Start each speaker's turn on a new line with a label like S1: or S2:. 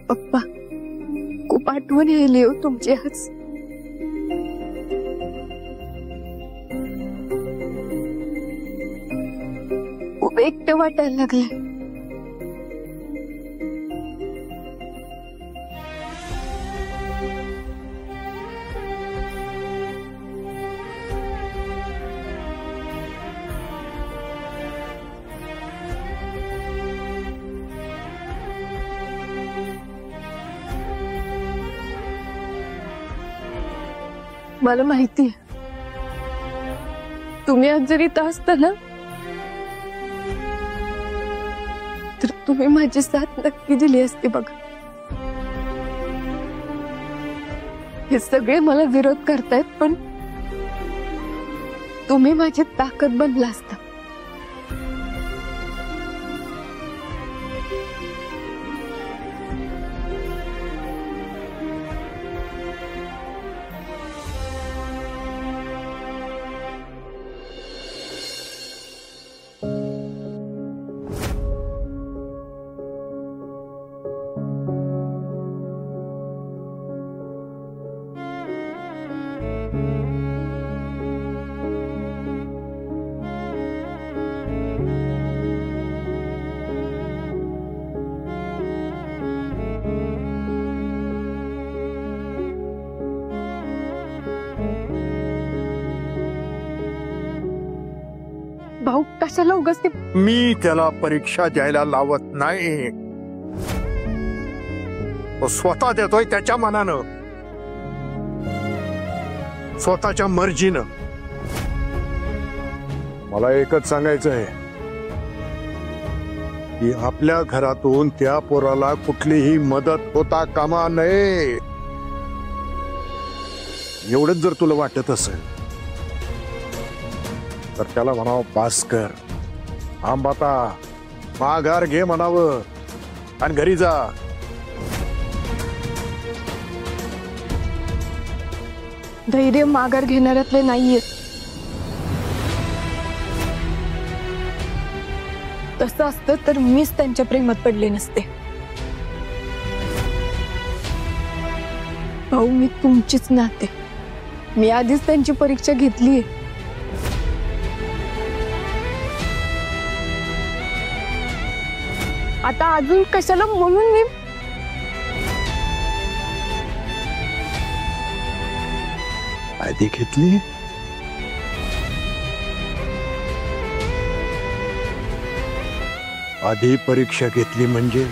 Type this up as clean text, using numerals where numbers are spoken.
S1: पप्पा, खूप आठवण यायली हो तुमची आज. खूप एकटं वाटायला लागलंय. मला माहिती तुम्ही आज जरी इथं असता ना तर तुम्ही माझी साथ नक्की दिली असती बघा. हे सगळे मला विरोध करतायत पण तुम्ही माझी ताकद बनला असता. भाऊ कशाला उगाच ते.
S2: मी त्याला परीक्षा द्यायला लावत नाही. तो स्वतः देतोय त्याच्या मनानं, स्वतःच्या मर्जीनं. मला एकच सांगायचं आहे की आपल्या घरातून त्या पोराला कुठलीही मदत होता कामा नये. एवढंच जर तुला वाटत असेल तर त्याला म्हणावं पास कर, आंबाता माघार घे म्हणावं आणि घरी जा.
S1: धैर्य माघार घेणाऱ्यातले नाहीये. तसं असतं तर मीच त्यांच्या प्रेमात पडले नसते. भाऊ मी तुमचीच नाते. मी आधीच त्यांची परीक्षा घेतलीये. आता अजून कशाला म्हणून मी.
S2: आधी घेतली आधी परीक्षा घेतली म्हणजे